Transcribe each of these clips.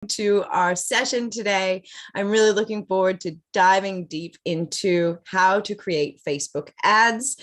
to our session today. I'm really looking forward to diving deep into how to create Facebook ads.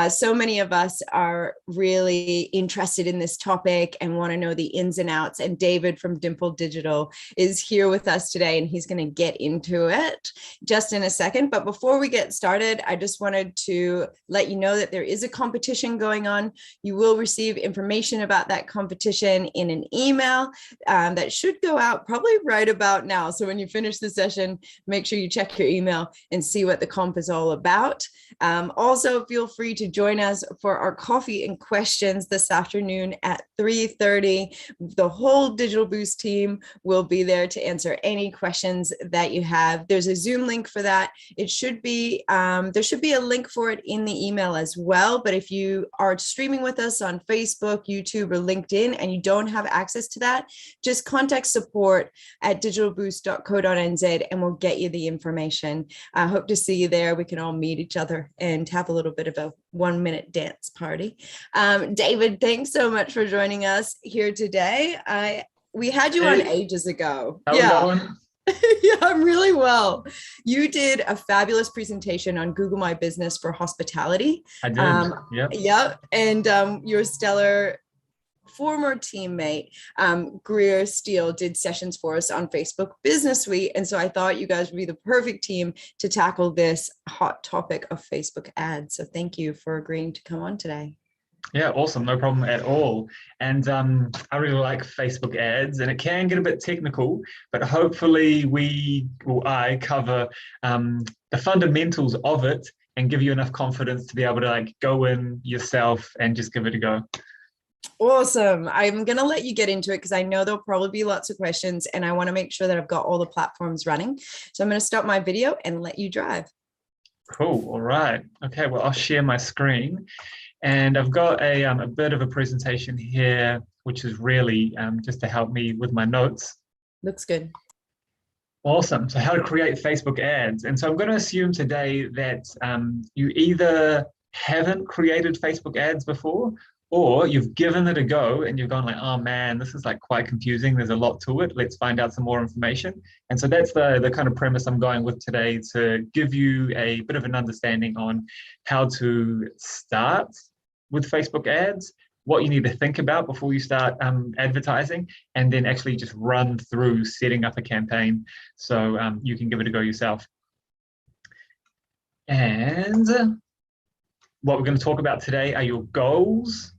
So many of us are really interested in this topic and want to know the ins and outs. And David from Dimple Digital is here with us today, and he's going to get into it just in a second. But before we get started, I just wanted to let you know that there is a competition going on. You will receive information about that competition in an email that should go out probably right about now. So when you finish the session, make sure you check your email and see what the comp is all about. Also, feel free to join us for our coffee and questions this afternoon at 3:30. The whole Digital Boost team will be there to answer any questions that you have. There's a Zoom link for that. It should be, there should be a link for it in the email as well. But if you are streaming with us on Facebook, YouTube, or LinkedIn, and you don't have access to that, just contact support at digitalboost.co.nz and we'll get you the information. I hope to see you there. We can all meet each other and have a little bit of a 1-minute dance party. David, thanks so much for joining us here today. We had you on ages ago. How are we going? Yeah, I'm really well. You did a fabulous presentation on Google My Business for hospitality. I did. Yep. And your stellar former teammate, Greer Steele, did sessions for us on Facebook Business Suite. And so I thought you guys would be the perfect team to tackle this hot topic of Facebook ads. So thank you for agreeing to come on today. Yeah, awesome. No problem at all. And I really like Facebook ads, and it can get a bit technical, but hopefully I cover the fundamentals of it and give you enough confidence to be able to go in yourself and just give it a go. Awesome. I'm going to let you get into it because I know there'll probably be lots of questions and I want to make sure that I've got all the platforms running. So I'm going to stop my video and let you drive. Cool. All right. Okay. Well, I'll share my screen and I've got a bit of a presentation here, which is really just to help me with my notes. Looks good. Awesome. So how to create Facebook ads. And so I'm going to assume today that you either haven't created Facebook ads before, or you've given it a go and you've gone like, oh man, this is quite confusing. There's a lot to it. Let's find out some more information. And so that's the kind of premise I'm going with today, to give you a bit of an understanding on how to start with Facebook ads, what you need to think about before you start advertising, and then actually just run through setting up a campaign so you can give it a go yourself. And what we're going to talk about today are your goals,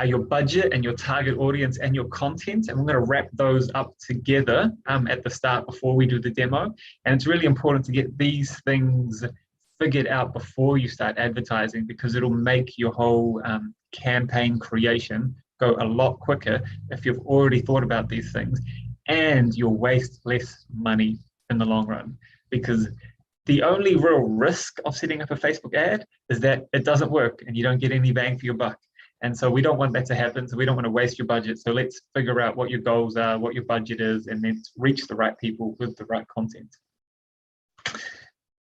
your budget and your target audience and your content. And we're going to wrap those up together at the start before we do the demo. And it's really important to get these things figured out before you start advertising, because it'll make your whole campaign creation go a lot quicker if you've already thought about these things, and you'll waste less money in the long run. Because the only real risk of setting up a Facebook ad is that it doesn't work and you don't get any bang for your buck. And so we don't want that to happen. So we don't want to waste your budget. So let's figure out what your goals are, what your budget is, and then reach the right people with the right content.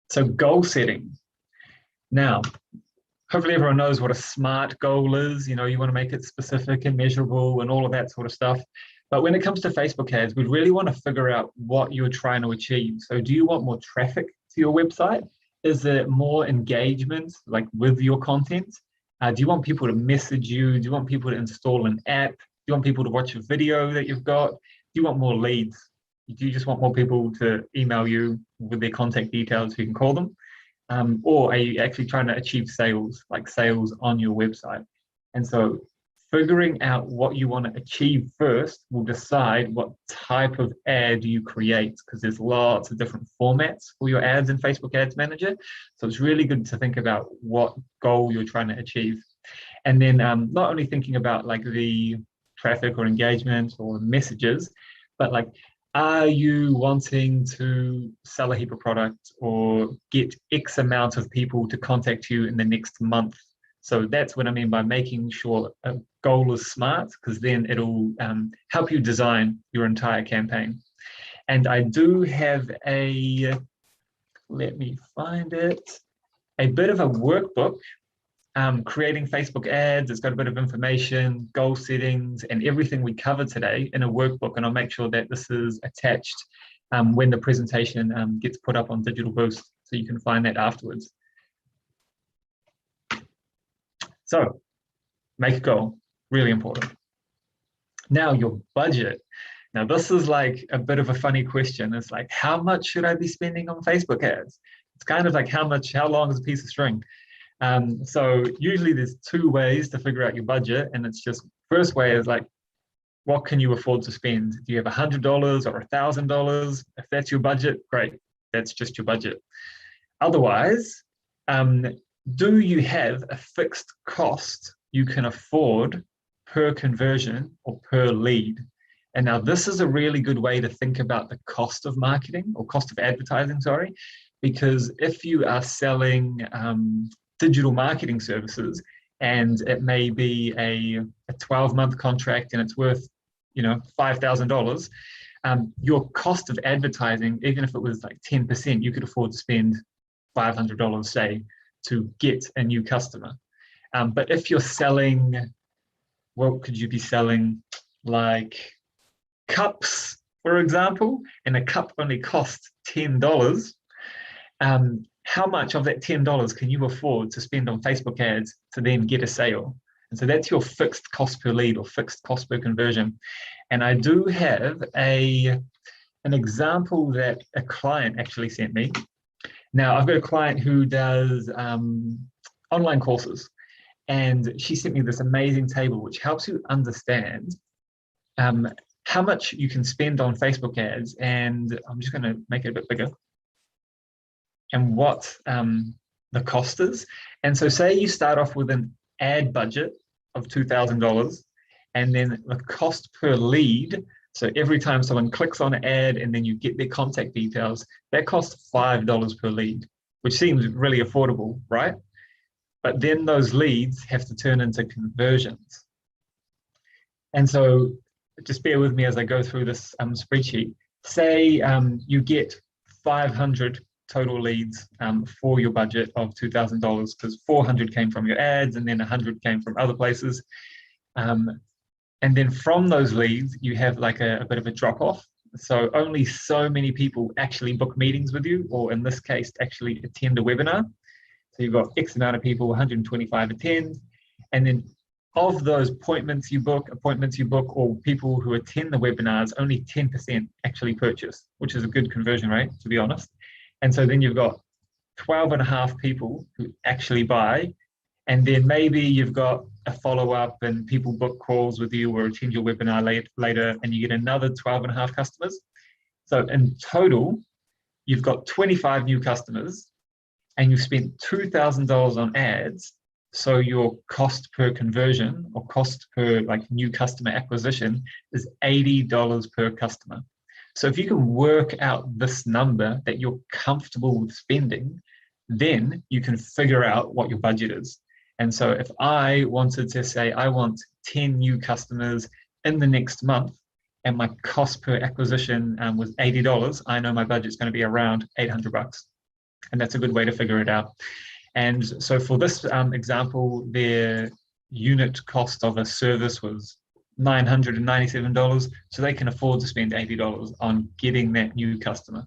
So goal setting. Now, hopefully everyone knows what a SMART goal is. You want to make it specific and measurable and all of that sort of stuff. But when it comes to Facebook ads, we really want to figure out what you're trying to achieve. So do you want more traffic to your website? Is it more engagement, with your content? Do you want people to message you? Do you want people to install an app? Do you want people to watch a video that you've got? Do you want more leads? Do you just want more people to email you with their contact details so you can call them? Or are you actually trying to achieve sales, sales on your website? And so figuring out what you want to achieve first will decide what type of ad you create, because there's lots of different formats for your ads in Facebook Ads Manager. So it's really good to think about what goal you're trying to achieve. And then not only thinking about the traffic or engagement or messages, but are you wanting to sell a heap of product or get X amount of people to contact you in the next month? So that's what I mean by making sure a goal is SMART, because then it'll help you design your entire campaign. And I do have let me find it, a bit of a workbook creating Facebook ads. It's got a bit of information, goal settings, and everything we cover today in a workbook. And I'll make sure that this is attached when the presentation gets put up on Digital Boost, so you can find that afterwards. So make a goal, really important. Now your budget. Now this is like a bit of a funny question. It's like, how much should I be spending on Facebook ads? It's kind of like how long is a piece of string? So usually there's two ways to figure out your budget, and it's just, first way is like, what can you afford to spend? Do you have $100 or $1,000? If that's your budget, great, that's just your budget. Otherwise, do you have a fixed cost you can afford per conversion or per lead? And now this is a really good way to think about the cost of marketing, or cost of advertising, sorry, because if you are selling digital marketing services, and it may be a 12-month contract and it's worth, you know, $5,000, your cost of advertising, even if it was like 10%, you could afford to spend $500, say, to get a new customer. But if you're selling, what could you be selling? Like cups, for example, and a cup only costs $10. How much of that $10 can you afford to spend on Facebook ads to then get a sale? And so that's your fixed cost per lead or fixed cost per conversion. And I do have an example that a client actually sent me. Now, I've got a client who does online courses, and she sent me this amazing table which helps you understand how much you can spend on Facebook ads. And I'm just going to make it a bit bigger, and what the cost is. And so say you start off with an ad budget of $2,000, and then the cost per lead, so every time someone clicks on an ad and then you get their contact details, that costs $5 per lead, which seems really affordable, right? But then those leads have to turn into conversions. And so just bear with me as I go through this spreadsheet. Say you get 500 total leads for your budget of $2,000, because 400 came from your ads and then 100 came from other places. And then from those leads, you have like a bit of a drop off. So only so many people actually book meetings with you, or in this case, actually attend a webinar. So you've got X amount of people, 125 attend. And then of those appointments you book, or people who attend the webinars, only 10% actually purchase, which is a good conversion rate, to be honest. And so then you've got 12.5 people who actually buy, and then maybe you've got a follow-up and people book calls with you or attend your webinar later, and you get another 12.5 customers. So in total, you've got 25 new customers, and you've spent $2,000 on ads. So your cost per conversion, or cost per like new customer acquisition, is $80 per customer. So if you can work out this number that you're comfortable with spending, then you can figure out what your budget is. And so if I wanted to say, I want 10 new customers in the next month, and my cost per acquisition was $80, I know my budget's going to be around $800. And that's a good way to figure it out. And so for this example, their unit cost of a service was $997, so they can afford to spend $80 on getting that new customer.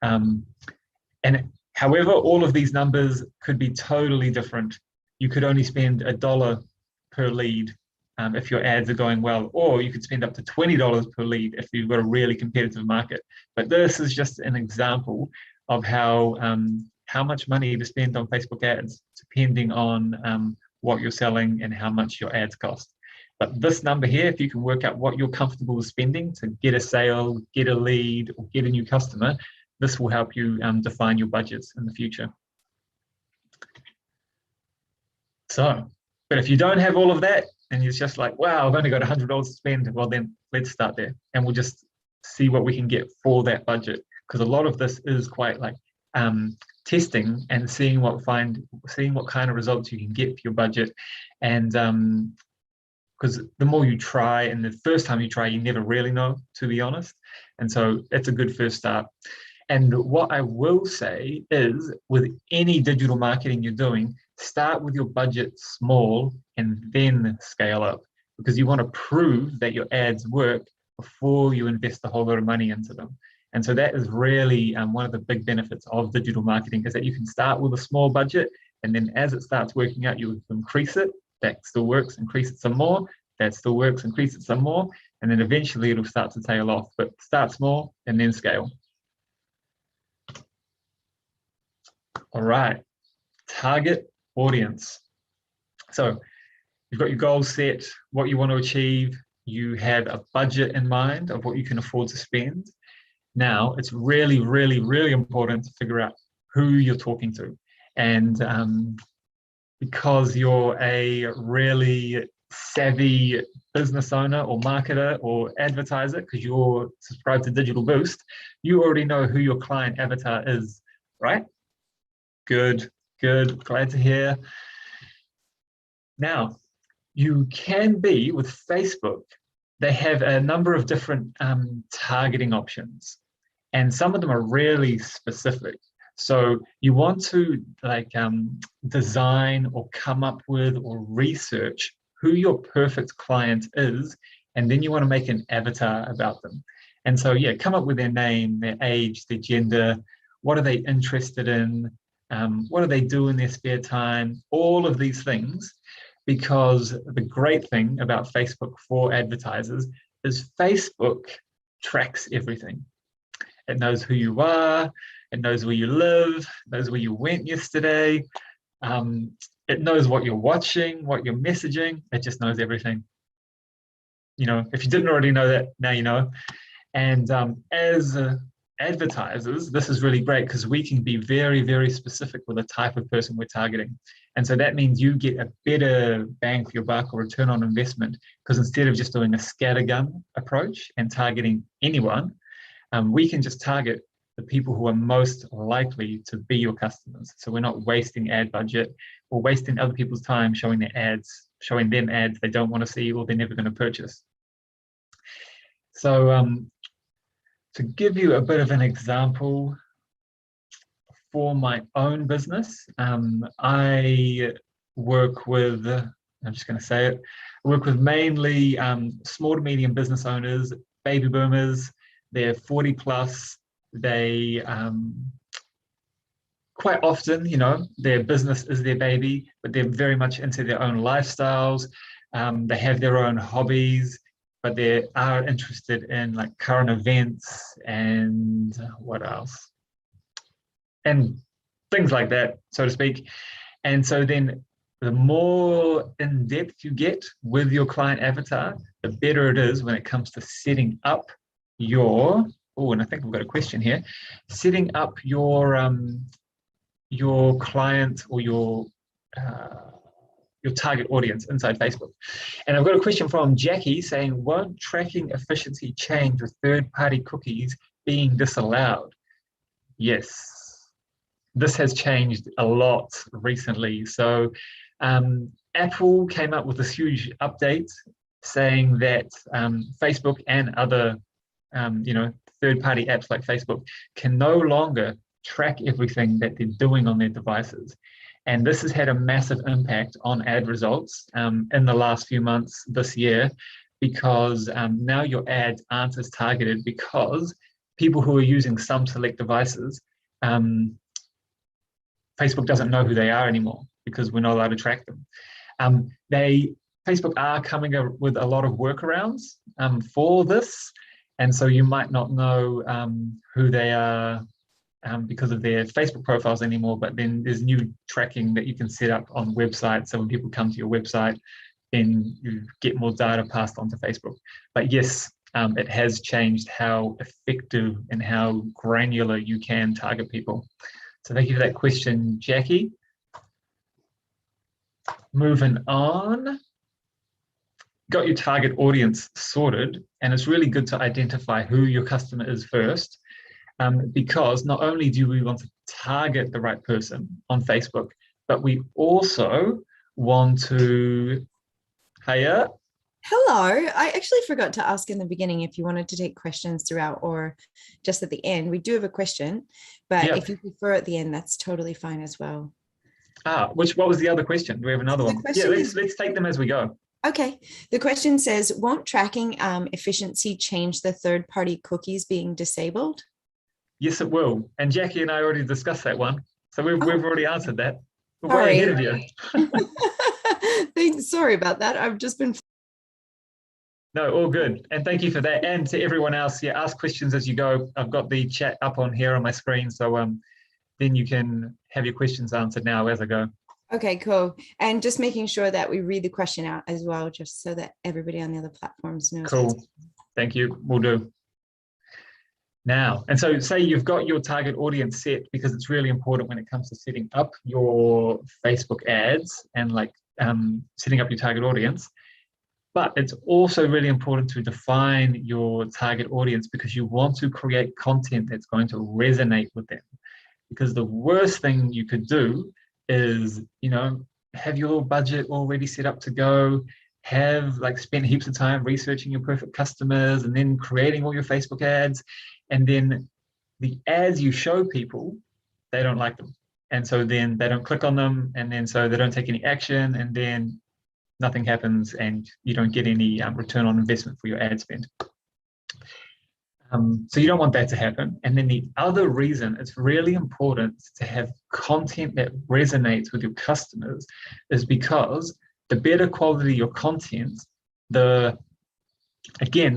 And however, all of these numbers could be totally different. You could only spend $1 per lead if your ads are going well, or you could spend up to $20 per lead if you've got a really competitive market. But this is just an example of how much money to spend on Facebook ads, depending on what you're selling and how much your ads cost. But this number here, if you can work out what you're comfortable with spending to get a sale, get a lead, or get a new customer, this will help you define your budgets in the future. So, but if you don't have all of that, and it's just like, wow, I've only got $100 to spend, well then let's start there, and we'll just see what we can get for that budget. Because a lot of this is quite like testing and seeing what kind of results you can get for your budget. And because the more you try, and the first time you try, you never really know, to be honest. And so it's a good first start. And what I will say is, with any digital marketing you're doing, start with your budget small and then scale up, because you want to prove that your ads work before you invest a whole lot of money into them. And so that is really one of the big benefits of digital marketing, is that you can start with a small budget, and then as it starts working out, you increase it. That still works, increase it some more. That still works, increase it some more. And then eventually it'll start to tail off, but start small and then scale. All right, target audience. So you've got your goals set, what you want to achieve. You have a budget in mind of what you can afford to spend. Now, it's really, really, really important to figure out who you're talking to. And because you're a really savvy business owner or marketer or advertiser, because you're subscribed to Digital Boost, you already know who your client avatar is, right? Good, good, glad to hear. Now, you can be with Facebook. They have a number of different targeting options, and some of them are really specific. So you want to design or come up with or research who your perfect client is, and then you want to make an avatar about them. And so, yeah, come up with their name, their age, their gender, what are they interested in, what do they do in their spare time, all of these things. Because the great thing about Facebook for advertisers is Facebook tracks everything. It knows who you are, it knows where you live, knows where you went yesterday. It knows what you're watching, what you're messaging. It just knows everything. You know, if you didn't already know that, now you know. And as advertisers, this is really great because we can be very, very specific with the type of person we're targeting. And so that means you get a better bang for your buck or return on investment, because instead of just doing a scattergun approach and targeting anyone, we can just target the people who are most likely to be your customers. So we're not wasting ad budget or wasting other people's time showing them ads they don't want to see or they're never going to purchase. So to give you a bit of an example for my own business, I work with, I'm just going to say it, I work with mainly small to medium business owners, baby boomers. They're 40 plus. They quite often, you know, their business is their baby, but they're very much into their own lifestyles. They have their own hobbies, but they are interested in like current events and what else? And things like that, so to speak. And so then the more in depth you get with your client avatar, the better it is when it comes to setting up your, oh, and I think we've got a question here, setting up your client or your target audience inside Facebook. And I've got a question from Jackie saying, won't tracking efficiency change with third-party cookies being disallowed? Yes, this has changed a lot recently. So Apple came up with this huge update saying that Facebook and other third-party apps like Facebook can no longer track everything that they're doing on their devices. And this has had a massive impact on ad results in the last few months this year, because now your ads aren't as targeted, because people who are using some select devices, Facebook doesn't know who they are anymore because we're not allowed to track them. Facebook are coming with a lot of workarounds for this. And so you might not know who they are because of their Facebook profiles anymore, but then there's new tracking that you can set up on websites. So when people come to your website, then you get more data passed on to Facebook. But yes, it has changed how effective and how granular you can target people. So thank you for that question, Jackie. Moving on. Got your target audience sorted, and it's really good to identify who your customer is first, because not only do we want to target the right person on Facebook, but we also want to, hiya, Hello. I actually forgot to ask in the beginning if you wanted to take questions throughout or just at the end. We do have a question, but Yeah. if you prefer at the end, that's totally fine as well. What was the other question? Do we have another So the one? Yeah, question is, let's take them as we go. okay. The question says, won't tracking efficiency change the third-party cookies being disabled? Yes, it will. And Jackie and I already discussed that one. So we've Oh, already answered that. We're way ahead sorry. of you. Thanks. Sorry about that. I've just been. No, all good. And thank you for that. And to everyone else, yeah, ask questions as you go. I've got the chat up on here on my screen. So then you can have your questions answered now as I go. Okay, cool. And just making sure that we read the question out as well, just so that everybody on the other platforms knows. Cool. Thank you. We'll do. Now, and so say you've got your target audience set, because it's really important when it comes to setting up your Facebook ads and like setting up your target audience. But it's also really important to define your target audience, because you want to create content that's going to resonate with them. Because the worst thing you could do is, have your budget already set up to go, have like spent heaps of time researching your perfect customers and then creating all your Facebook ads. And then the ads you show people, they don't like them. And so then they don't click on them. And then so they don't take any action. And then nothing happens and you don't get any return on investment for your ad spend. So you don't want that to happen. And then the other reason it's really important to have content that resonates with your customers is because the better quality your content, the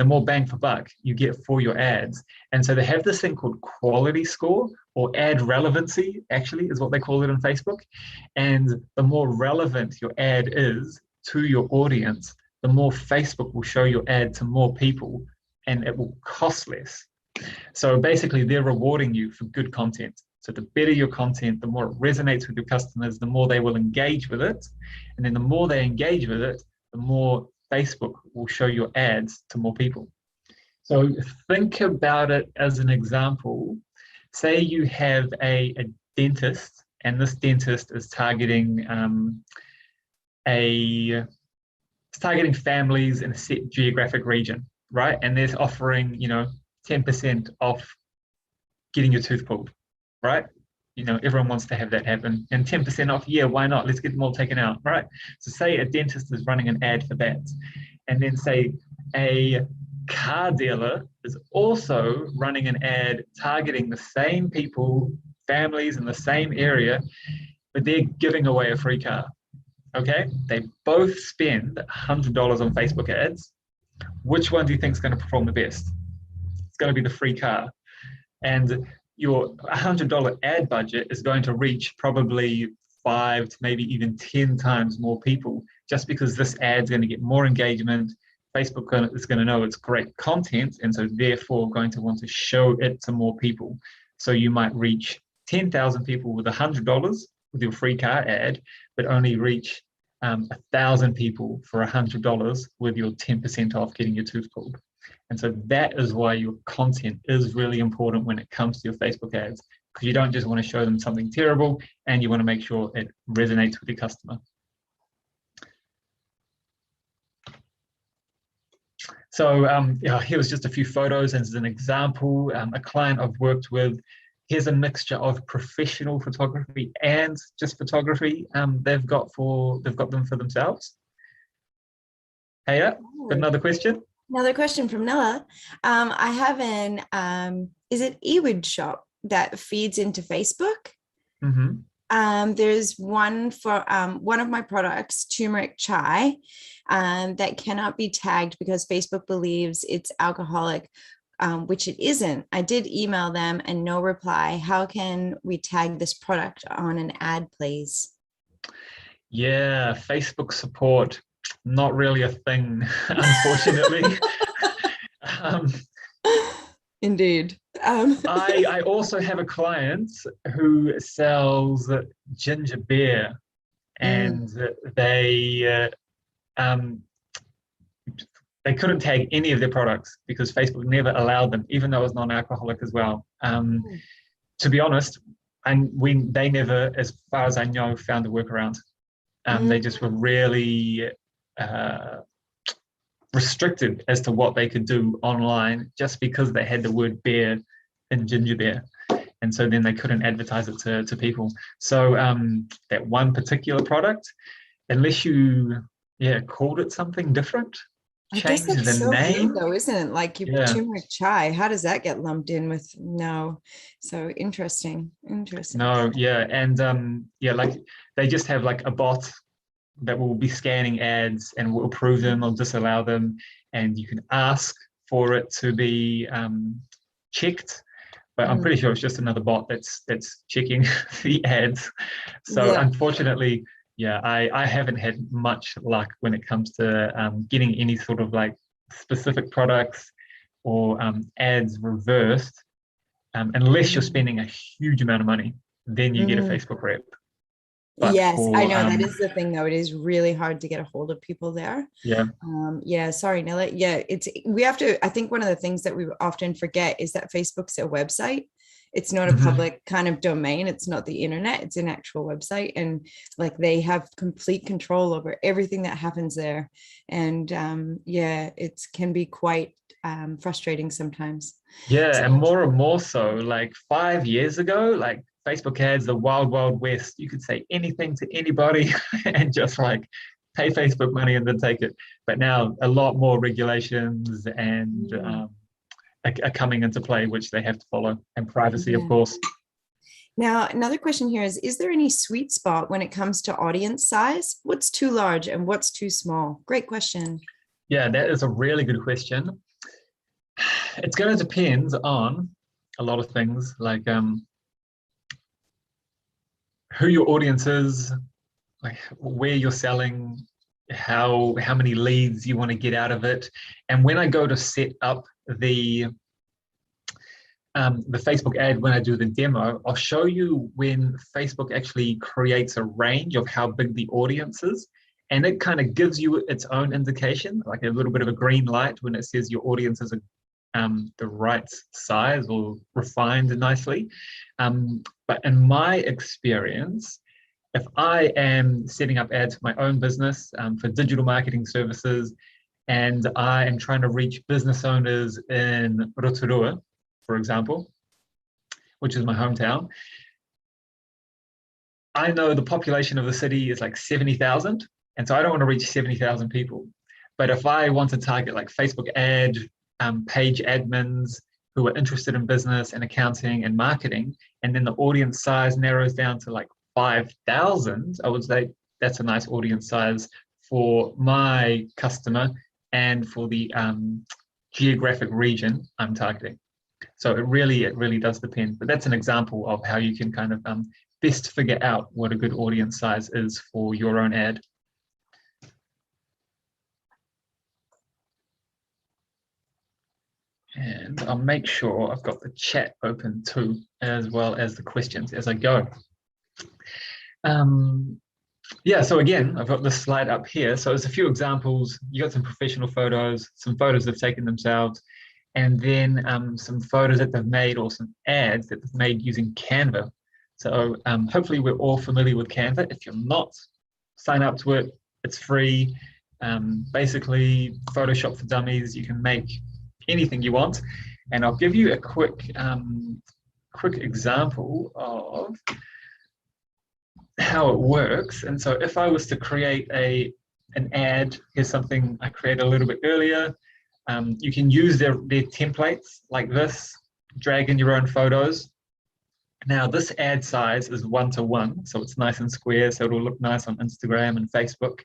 more bang for buck you get for your ads. And so they have this thing called quality score, or ad relevancy, actually, is what they call it on Facebook. And the more relevant your ad is to your audience, the more Facebook will show your ad to more people, and it will cost less. So basically, they're rewarding you for good content. So the better your content, the more it resonates with your customers, the more they will engage with it. And then the more they engage with it, the more Facebook will show your ads to more people. So think about it as an example. Say you have a dentist, and this dentist is targeting families in a set geographic region, right? And they're offering, 10% off getting your tooth pulled, right? Everyone wants to have that happen. And 10% off, yeah, why not? Let's get them all taken out, right? So say a dentist is running an ad for that. And then say a car dealer is also running an ad targeting the same people, families in the same area, but they're giving away a free car. Okay, they both spend $100 on Facebook ads. Which one do you think is going to perform the best? It's going to be the free car. And your $100 ad budget is going to reach probably 5 to maybe even 10 times more people, just because this ad's going to get more engagement. Facebook is going to know it's great content, and so therefore going to want to show it to more people. So you might reach 10,000 people with $100 with your free car ad, but only reach 1,000 people for $100 with your 10% off getting your tooth pulled. And so that is why your content is really important when it comes to your Facebook ads, because you don't just want to show them something terrible, and you want to make sure it resonates with your customer. So here was just a few photos as an example. A client I've worked with, here's a mixture of professional photography and just photography. They've got them for themselves. Hey, got another question? Another question from Nella. I have is it eWood shop that feeds into Facebook? Mm-hmm. There's one for one of my products, turmeric chai, that cannot be tagged because Facebook believes it's alcoholic, which it isn't. I did email them and no reply. How can we tag this product on an ad, please? Yeah, Facebook support, not really a thing, unfortunately. Indeed. I also have a client who sells ginger beer, and they couldn't tag any of their products because Facebook never allowed them, even though it was non-alcoholic as well. To be honest, they never, as far as I know, found a workaround. They just were really restricted as to what they could do online just because they had the word bear in ginger beer. And so then they couldn't advertise it to people. So that one particular product, unless you called it something different, I guess change that's the so name. weird though, isn't it? Like your turmeric chai, how does that get lumped in with no? So interesting. No, yeah. And like they just have like a bot that will be scanning ads and will approve them or disallow them. And you can ask for it to be checked. But I'm pretty sure it's just another bot that's checking the ads. So unfortunately, I haven't had much luck when it comes to getting any sort of like specific products or ads reversed, unless you're spending a huge amount of money. Then you get a Facebook rep. But yes, I for know that is the thing though. It is really hard to get a hold of people there. Sorry, Nilla. We have to, I think one of the things that we often forget is that Facebook's a website. It's not a public kind of domain. It's not the internet. It's an actual website. And like they have complete control over everything that happens there. And it can be quite frustrating sometimes. And more so, like 5 years ago, like Facebook ads, the wild, wild west, you could say anything to anybody and just like pay Facebook money and then take it. But now a lot more regulations and are coming into play, which they have to follow, and privacy, of course. Now, another question here is there any sweet spot when it comes to audience size? What's too large and what's too small? Great question. Yeah, that is a really good question. It's going to depend on a lot of things, like who your audience is, like where you're selling, how many leads you want to get out of it. And when I go to set up the Facebook ad, when I do the demo, I'll show you when Facebook actually creates a range of how big the audience is. And it kind of gives you its own indication, like a little bit of a green light when it says your audience is the right size or refined nicely. But in my experience, if I am setting up ads for my own business, for digital marketing services, and I am trying to reach business owners in Rotorua, for example, which is my hometown, I know the population of the city is like 70,000. And so I don't want to reach 70,000 people. But if I want to target like Facebook ad, page admins who are interested in business and accounting and marketing, and then the audience size narrows down to like 5,000, I would say that's a nice audience size for my customer and for the geographic region I'm targeting. So it really does depend. But that's an example of how you can kind of best figure out what a good audience size is for your own ad. And I'll make sure I've got the chat open too, as well as the questions as I go. So again, I've got this slide up here. So there's a few examples. You got some professional photos, some photos they've taken themselves, and then some photos that they've made or some ads that they've made using Canva. So hopefully we're all familiar with Canva. If you're not, sign up to it. It's free. Basically, Photoshop for Dummies. You can make anything you want. And I'll give you a quick example of how it works. And so if I was to create an ad, here's something I created a little bit earlier. You can use their templates like this, drag in your own photos. Now this ad size is 1:1, so it's nice and square, so it'll look nice on Instagram and Facebook.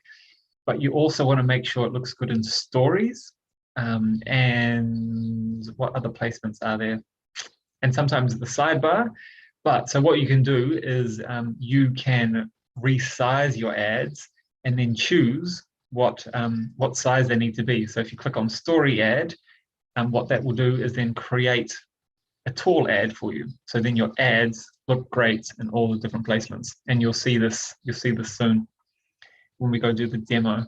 But you also want to make sure it looks good in stories. And what other placements are there? And sometimes the sidebar. But so what you can do is you can resize your ads and then choose what size they need to be. So if you click on story ad, what that will do is then create a tall ad for you. So then your ads look great in all the different placements. And you'll see this soon when we go do the demo.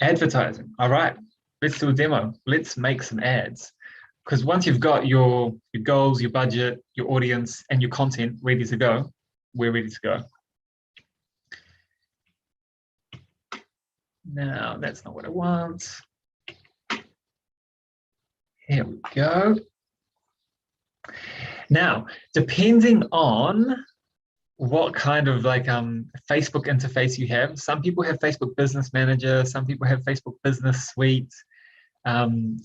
Advertising. All right, let's do a demo. Let's make some ads. Because once you've got your goals, your budget, your audience, and your content ready to go, we're ready to go. Now, that's not what I want. Here we go. Now, depending on what kind of like Facebook interface you have, some people have Facebook Business Manager, some people have Facebook Business Suite, some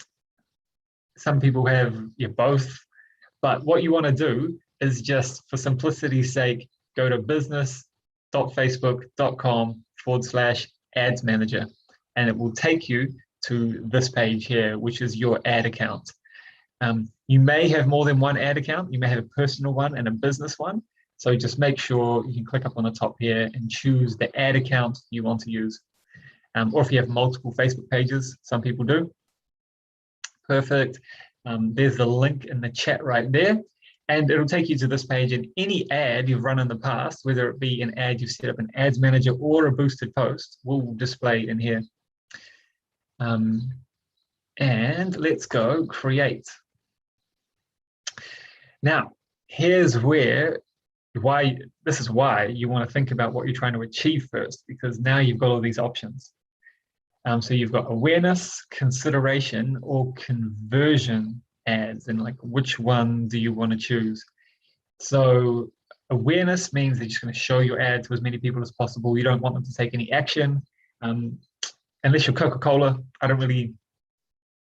people have both. But what you want to do is just, for simplicity's sake, go to business.facebook.com/ads manager, and it will take you to this page here, which is your ad account. You may have more than one ad account. You may have a personal one and a business one. So just make sure you can click up on the top here and choose the ad account you want to use. Or if you have multiple Facebook pages, some people do. Perfect. There's the link in the chat right there. And it'll take you to this page, and any ad you've run in the past, whether it be an ad you've set up in Ads Manager or a boosted post, will display in here. And let's go create. Now, here's this is why you want to think about what you're trying to achieve first, because now you've got all these options. So you've got awareness, consideration, or conversion ads, and like which one do you want to choose? So awareness means they're just going to show your ad to as many people as possible. You don't want them to take any action. Unless you're Coca-Cola, I don't really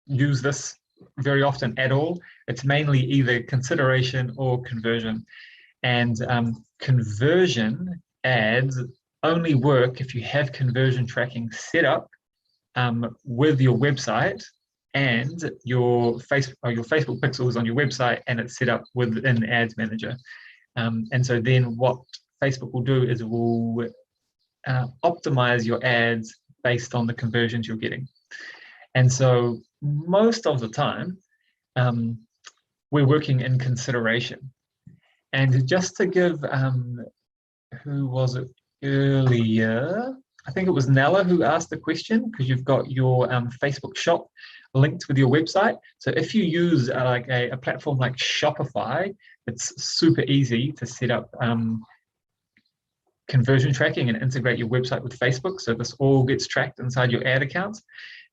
use this very often at all. It's mainly either consideration or conversion. And conversion ads only work if you have conversion tracking set up with your website and your Facebook pixels on your website, and it's set up within Ads Manager. And so then what Facebook will do is it will optimize your ads based on the conversions you're getting. And so most of the time, we're working in consideration. And just to give, who was it earlier? I think it was Nella who asked the question, because you've got your Facebook shop linked with your website. So if you use like a platform like Shopify, it's super easy to set up conversion tracking and integrate your website with Facebook. So this all gets tracked inside your ad account.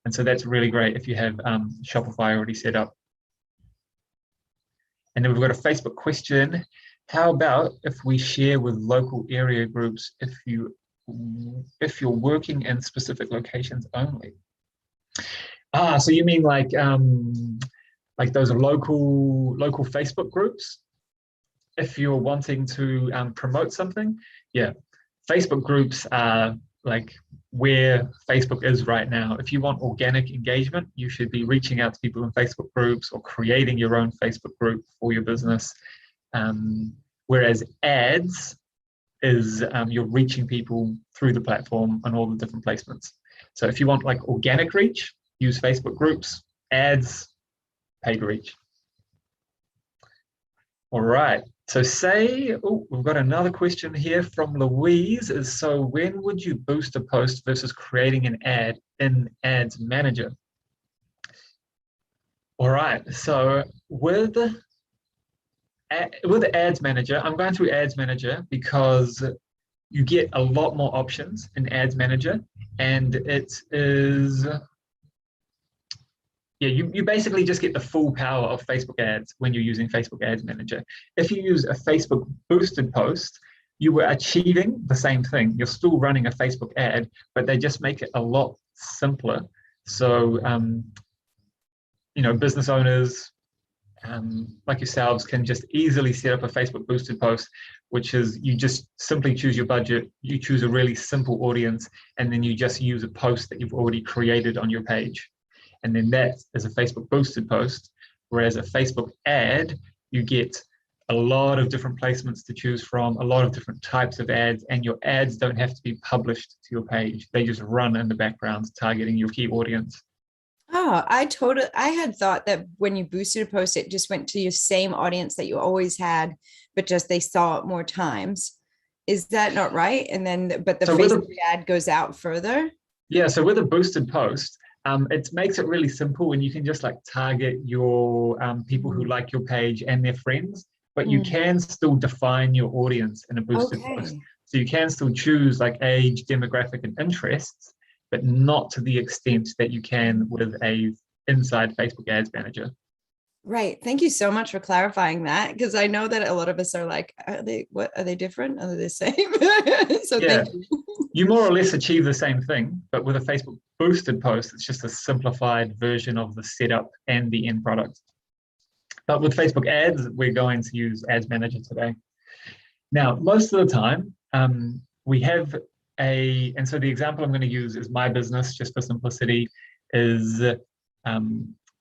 And so that's really great if you have Shopify already set up. And then we've got a Facebook question. How about if we share with local area groups if you're working in specific locations only? So you mean like those local Facebook groups? If you're wanting to promote something, yeah, Facebook groups are like where Facebook is right now. If you want organic engagement, you should be reaching out to people in Facebook groups or creating your own Facebook group for your business. Whereas ads is you're reaching people through the platform on all the different placements. So if you want like organic reach, use Facebook groups. Ads, paid reach. All right. So we've got another question here from Louise. So when would you boost a post versus creating an ad in Ads Manager? All right. So with Ads Manager, I'm going through Ads Manager because you get a lot more options in Ads Manager, and it is, you basically just get the full power of Facebook ads when you're using Facebook Ads Manager. If you use a Facebook boosted post, you were achieving the same thing. You're still running a Facebook ad, but they just make it a lot simpler. So, business owners like yourselves can just easily set up a Facebook boosted post, which is you just simply choose your budget, you choose a really simple audience, and then you just use a post that you've already created on your page. And then that is a Facebook boosted post, whereas a Facebook ad, you get a lot of different placements to choose from, a lot of different types of ads, and your ads don't have to be published to your page. They just run in the background, targeting your key audience. Oh, I had thought that when you boosted a post, it just went to your same audience that you always had, but just they saw it more times. Is that not right? And then, but the Facebook ad goes out further? Yeah, so with a boosted post, it makes it really simple, and you can just like target your people who like your page and their friends, but you can still define your audience in a boosted post. So you can still choose like age, demographic, and interests, but not to the extent that you can with a inside Facebook Ads Manager. Right. Thank you so much for clarifying that, because I know that a lot of us are like, are they different? Are they the same? So Yeah, thank you. you more or less achieve the same thing, but with a Facebook boosted post, it's just a simplified version of the setup and the end product. But with Facebook ads, we're going to use Ads Manager today. Now, most of the time, we have and so the example I'm going to use is my business, just for simplicity, is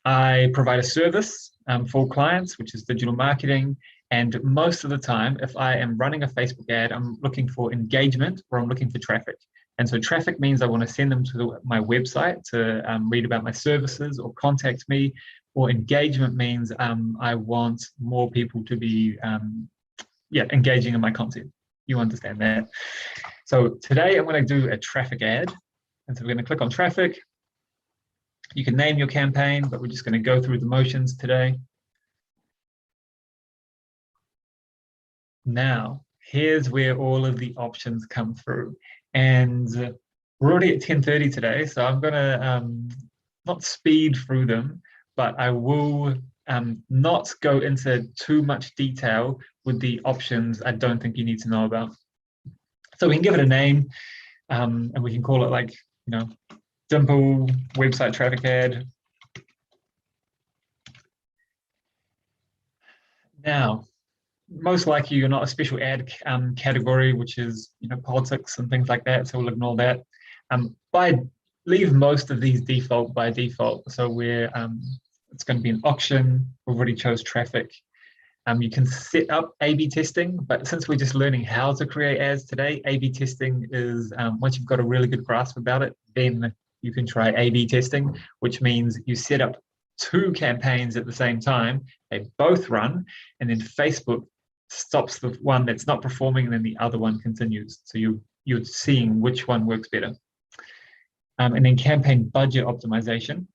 I provide a service for clients, which is digital marketing. And most of the time, if I am running a Facebook ad, I'm looking for engagement or I'm looking for traffic. And so traffic means I want to send them to my website to read about my services or contact me, or engagement means I want more people to be engaging in my content. You understand that. So today I'm going to do a traffic ad. And so we're going to click on traffic. You can name your campaign, but we're just going to go through the motions today. Now, here's where all of the options come through. And we're already at 10:30 today, so I'm going to not speed through them, but I will not go into too much detail with the options I don't think you need to know about. So we can give it a name, and we can call it like, Dimple website traffic ad. Now, most likely you're not a special ad category, which is politics and things like that, so we'll ignore that. Leave most of these default by default. So we're it's going to be an auction. We've already chose traffic. You can set up A/B testing, but since we're just learning how to create ads today, A/B testing is once you've got a really good grasp about it, then you can try A/B testing, which means you set up 2 campaigns at the same time. They both run, and then Facebook stops the one that's not performing, and then the other one continues. So you're seeing which one works better. And then campaign budget optimization.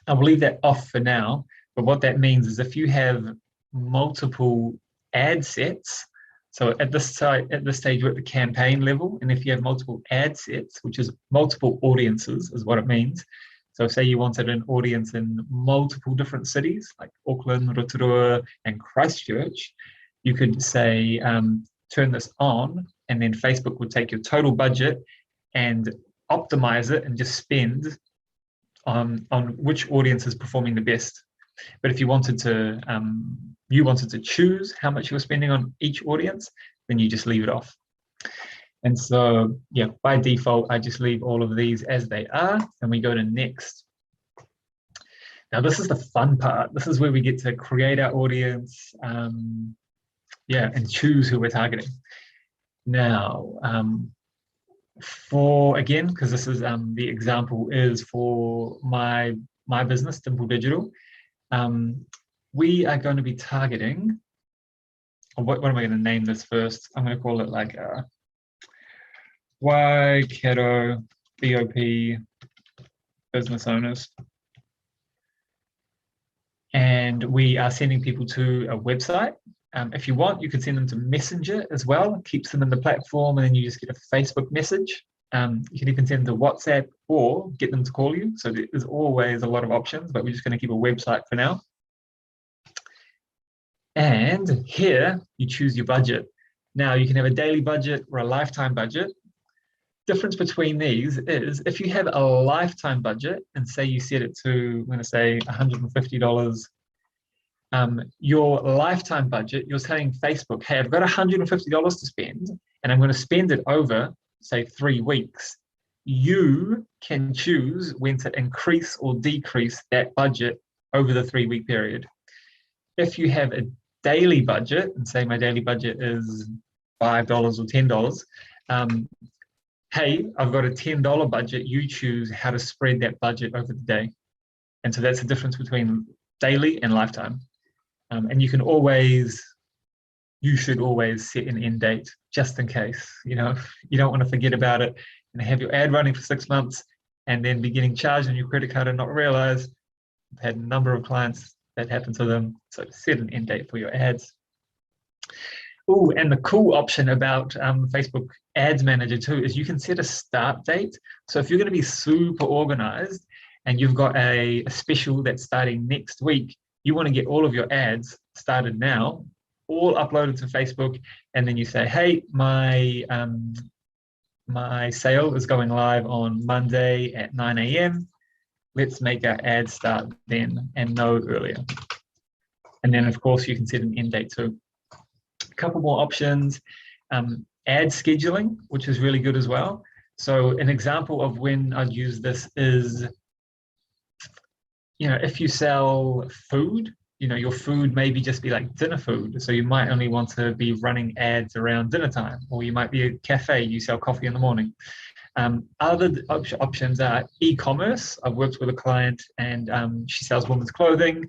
I will leave that off for now, but what that means is if you have multiple ad sets, so at this stage we're at the campaign level, and if you have multiple ad sets, which is multiple audiences is what it means. So say you wanted an audience in multiple different cities like Auckland, Rotorua, and Christchurch, you could say turn this on, and then Facebook would take your total budget and optimize it and just spend on which audience is performing the best. But if you wanted to choose how much you were spending on each audience, then you just leave it off. And so, yeah, by default, I just leave all of these as they are, and we go to next. Now, this is the fun part. This is where we get to create our audience, and choose who we're targeting. Now, because this is the example is for my business, Dimple Digital, we are going to be targeting, or what am I going to name this first? I'm going to call it like Waikato BOP business owners. And we are sending people to a website. If you want, you can send them to Messenger as well. It keeps them in the platform, and then you just get a Facebook message. You can even send them to WhatsApp or get them to call you. So there's always a lot of options, but we're just going to keep a website for now. And here you choose your budget. Now you can have a daily budget or a lifetime budget. Difference between these is if you have a lifetime budget and say you set it to, I'm going to say $150, your lifetime budget, you're telling Facebook, hey, I've got $150 to spend and I'm going to spend it over, say, 3 weeks. You can choose when to increase or decrease that budget over the 3-week period. If you have a daily budget, and say my daily budget is $5 or $10, hey, I've got a $10 budget, you choose how to spread that budget over the day. And so that's the difference between daily and lifetime. And you should always set an end date just in case, you don't want to forget about it and have your ad running for 6 months and then be getting charged on your credit card and not realize. I've had a number of clients that happen to them. So set an end date for your ads. Oh, and the cool option about Facebook Ads Manager too is you can set a start date. So if you're going to be super organized and you've got a special that's starting next week, you want to get all of your ads started now, all uploaded to Facebook, and then you say, hey, my sale is going live on Monday at 9 a.m. Let's make our ads start then and no earlier. And then, of course, you can set an end date too. A couple more options. Ad scheduling, which is really good as well. So an example of when I'd use this is, if you sell food, your food maybe just be like dinner food. So you might only want to be running ads around dinner time, or you might be a cafe, you sell coffee in the morning. Other options are e-commerce. I've worked with a client and she sells women's clothing.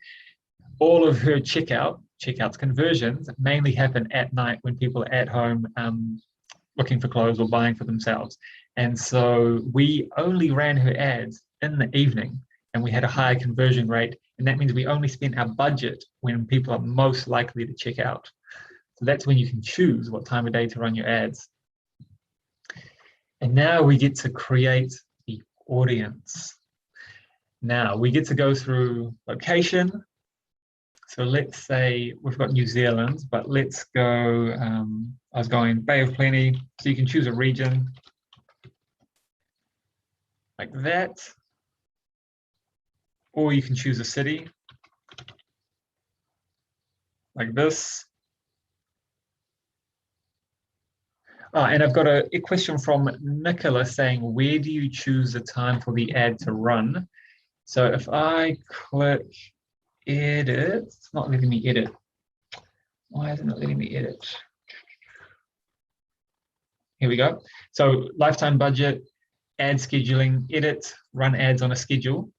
All of her checkouts conversions mainly happen at night when people are at home looking for clothes or buying for themselves. And so we only ran her ads in the evening and we had a higher conversion rate. And that means we only spent our budget when people are most likely to check out. So that's when you can choose what time of day to run your ads. And now we get to create the audience. Now we get to go through location. So let's say we've got New Zealand, but let's go, I was going Bay of Plenty, so you can choose a region like that, or you can choose a city like this. And I've got a question from Nicola saying, where do you choose the time for the ad to run? So if I click edit, it's not letting me edit. Why isn't it letting me edit? Here we go. So lifetime budget, ad scheduling, edit, run ads on a schedule.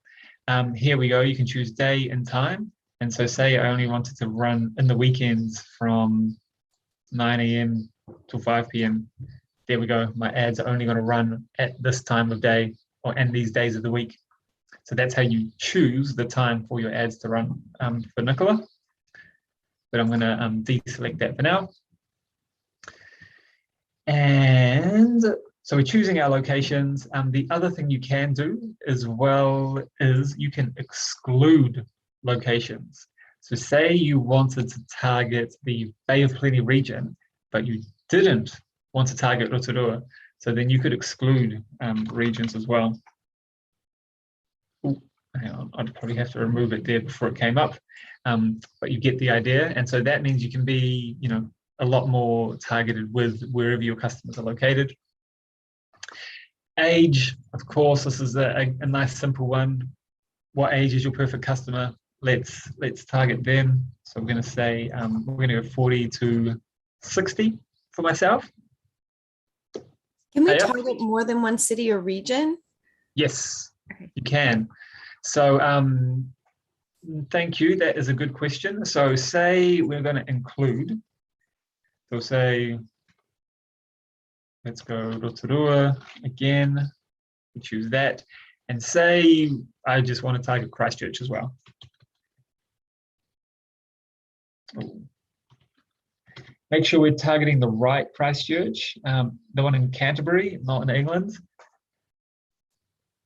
Here we go. You can choose day and time. And so say I only wanted to run in the weekends from 9 a.m. till 5 p.m. There we go. My ads are only going to run at this time of day and these days of the week. So that's how you choose the time for your ads to run for Nicola. But I'm going to deselect that for now. And so we're choosing our locations. The other thing you can do as well is you can exclude locations. So say you wanted to target the Bay of Plenty region, but you didn't want to target Rotorua. So then you could exclude regions as well. Ooh, hang on, I'd probably have to remove it there before it came up. But you get the idea. And so that means you can be, a lot more targeted with wherever your customers are located. Age, of course, this is a nice simple one. What age is your perfect customer? Let's target them. So we're going to say we're going to go 40 to 60 for myself. Can we target more than one city or region? Yes, you can. So thank you. That is a good question. So say we're going to include. So say, let's go Rotorua again. We choose that. And say I just want to target Christchurch as well. Ooh. Make sure we're targeting the right Christchurch, the one in Canterbury, not in England.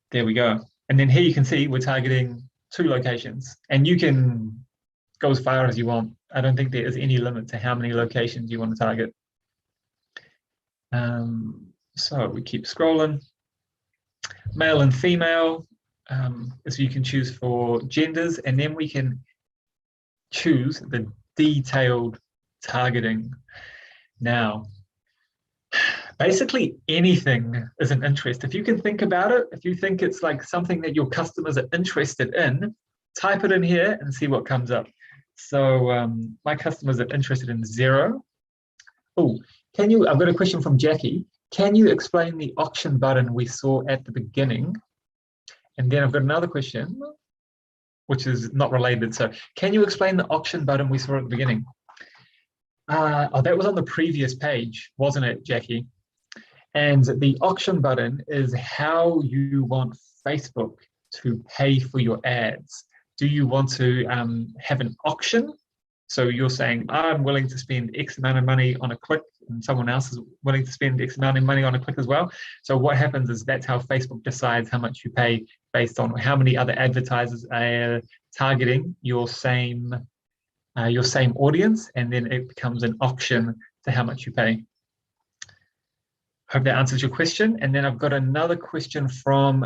There we go. And then here you can see we're targeting 2 locations, and you can go as far as you want. I don't think there is any limit to how many locations you want to target. So we keep scrolling. Male and female, so you can choose for genders, and then we can choose the detailed targeting. Now, basically anything is an interest. If you can think about it, if you think it's like something that your customers are interested in, type it in here and see what comes up. So my customers are interested in 0. Oh, I've got a question from Jackie. Can you explain the auction button we saw at the beginning? And then I've got another question, which is not related. So can you explain the auction button we saw at the beginning? That was on the previous page, wasn't it, Jackie? And the auction button is how you want Facebook to pay for your ads. Do you want to have an auction So you're saying, I'm willing to spend X amount of money on a click, and someone else is willing to spend X amount of money on a click as well. So what happens is that's how Facebook decides how much you pay based on how many other advertisers are targeting your same audience, and then it becomes an auction to how much you pay. Hope that answers your question. And then I've got another question from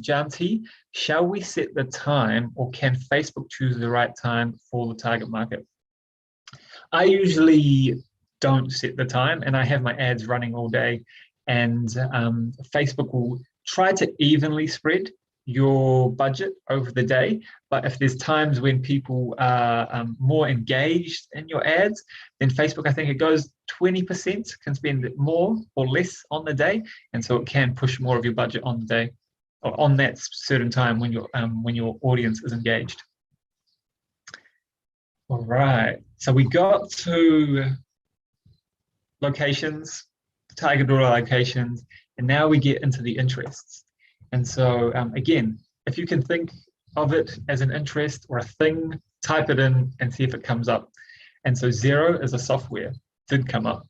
Janti. Shall we set the time, or can Facebook choose the right time for the target market? I usually don't set the time, and I have my ads running all day, and Facebook will try to evenly spread your budget over the day. But if there's times when people are more engaged in your ads, then Facebook, I think it goes 20% can spend more or less on the day, and so it can push more of your budget on the day or on that certain time when your audience is engaged. All right, so we got to locations, target locations, and now we get into the interests. And so again, if you can think of it as an interest or a thing, type it in and see if it comes up. And so Xero is a software, did come up.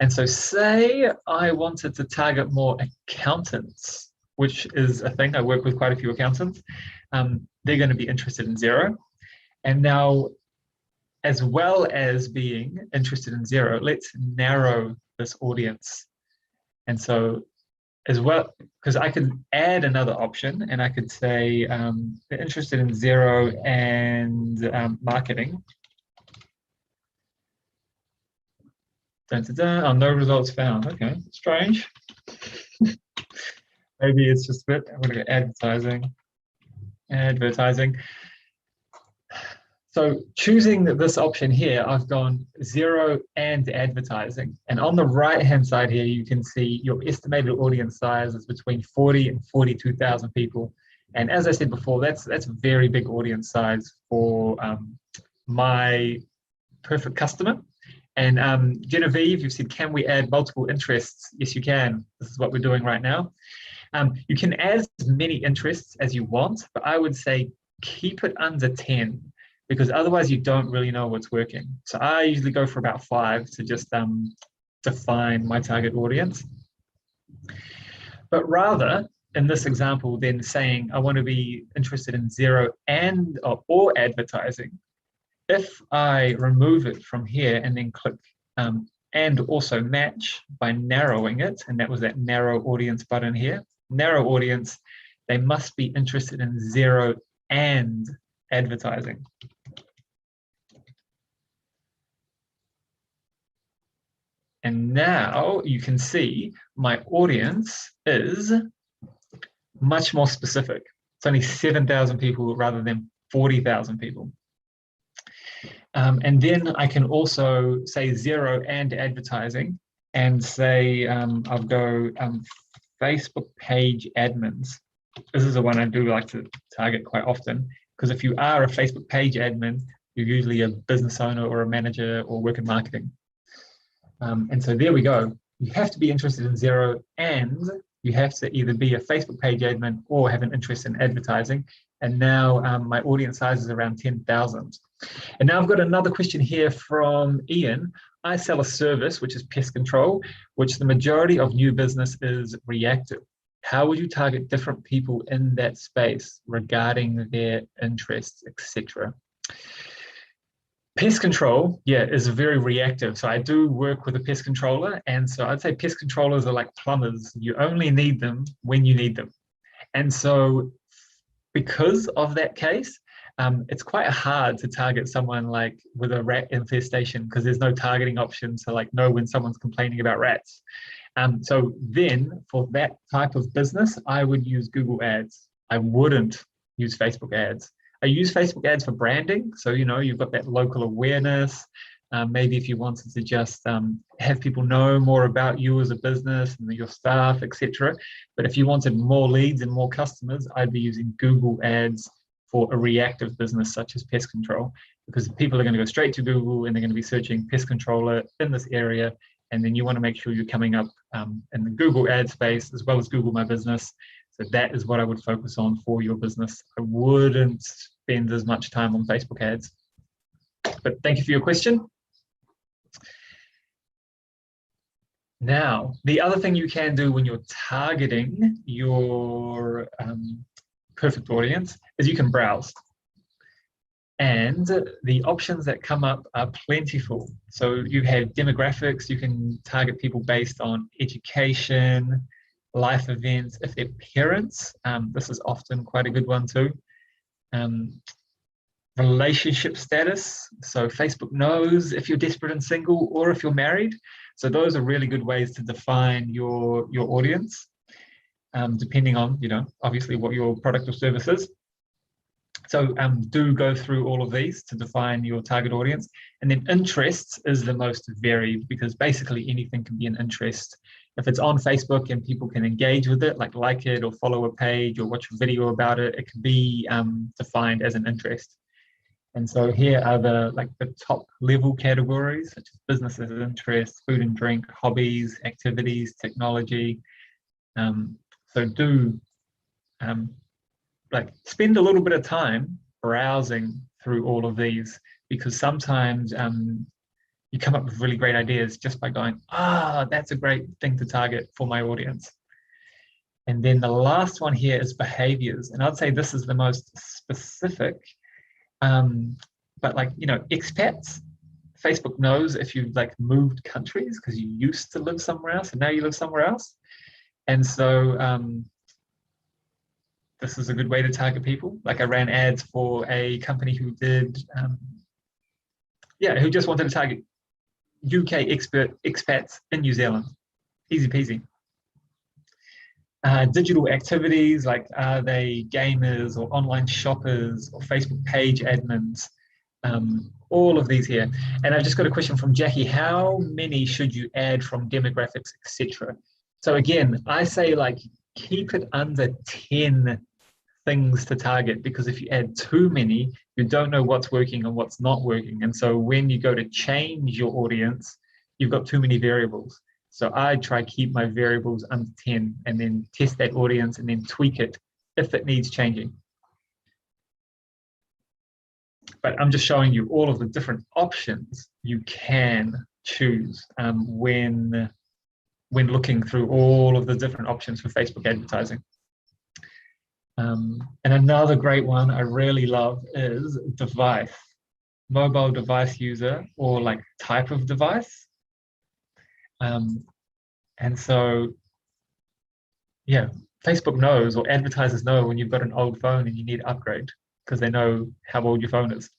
And so say I wanted to target more accountants, which is a thing. I work with quite a few accountants. They're going to be interested in Xero. And now, as well as being interested in Xero, let's narrow this audience. And so as well, because I could add another option, and I could say they're interested in Xero and marketing. Dun, dun, dun. Oh, no results found. Okay, strange. Maybe it's just a bit. I'm going to go advertising. Advertising. So choosing this option here, I've gone Xero and advertising. And on the right-hand side here, you can see your estimated audience size is between 40 and 42,000 people. And as I said before, that's a very big audience size for my perfect customer. And Genevieve, you've said, can we add multiple interests? Yes, you can. This is what we're doing right now. You can add as many interests as you want, but I would say keep it under 10. Because otherwise you don't really know what's working. So I usually go for about 5 to just define my target audience. But rather, in this example, then saying I want to be interested in Xero and or advertising, if I remove it from here and then click and also match by narrowing it, and that was that narrow audience button here, narrow audience, they must be interested in Xero and advertising. And now you can see my audience is much more specific. It's only 7,000 people rather than 40,000 people. And then I can also say Xero and advertising and say, I'll go Facebook page admins. This is the one I do like to target quite often, because if you are a Facebook page admin, you're usually a business owner or a manager or work in marketing. And so there we go. You have to be interested in Xero, and you have to either be a Facebook page admin or have an interest in advertising. And now my audience size is around 10,000. And now I've got another question here from Ian. I sell a service, which is pest control, which the majority of new business is reactive. How would you target different people in that space regarding their interests, etc.? Pest control, yeah, is very reactive. So I do work with a pest controller. And so I'd say pest controllers are like plumbers. You only need them when you need them. And so because of that case, it's quite hard to target someone like with a rat infestation, because there's no targeting option to like know when someone's complaining about rats. So then for that type of business, I would use Google ads. I wouldn't use Facebook ads. I use Facebook ads for branding. So, you know, you've got that local awareness. Maybe if you wanted to just have people know more about you as a business and your staff, etc. But if you wanted more leads and more customers, I'd be using Google ads for a reactive business such as pest control, because people are going to go straight to Google and they're going to be searching pest controller in this area. And then you want to make sure you're coming up in the Google ad space as well as Google My Business. So that is what I would focus on for your business. I wouldn't spend as much time on Facebook ads. but thank you for your question. Now, the other thing you can do when you're targeting your perfect audience is you can browse. And the options that come up are plentiful. So you have demographics, you can target people based on education, life events. If they're parents, this is often quite a good one too. Relationship status. So Facebook knows if you're desperate and single or if you're married. So those are really good ways to define your audience, depending on, obviously what your product or service is. So do go through all of these to define your target audience. And then interests is the most varied, because basically anything can be an interest. If it's on Facebook and people can engage with it, like it or follow a page or watch a video about it, it can be defined as an interest. And so here are the top level categories, such as businesses of interest, food and drink, hobbies, activities, technology. So do spend a little bit of time browsing through all of these, because sometimes you come up with really great ideas just by going, that's a great thing to target for my audience. And then the last one here is behaviors. And I'd say this is the most specific, but expats, Facebook knows if you've moved countries because you used to live somewhere else and now you live somewhere else. And so this is a good way to target people. I ran ads for a company who did, who just wanted to target UK expats in New Zealand. Easy peasy. Digital activities, are they gamers or online shoppers or Facebook page admins? All of these here. And I've just got a question from Jackie. How many should you add from demographics, etc.? So again, I say keep it under 10 things to target, because if you add too many, you don't know what's working and what's not working. And so when you go to change your audience, you've got too many variables. So I try to keep my variables under 10 and then test that audience and then tweak it if it needs changing. But I'm just showing you all of the different options you can choose when looking through all of the different options for Facebook advertising. And another great one I really love is device, mobile device user, or type of device. And so, Facebook knows, or advertisers know, when you've got an old phone and you need to upgrade, because they know how old your phone is.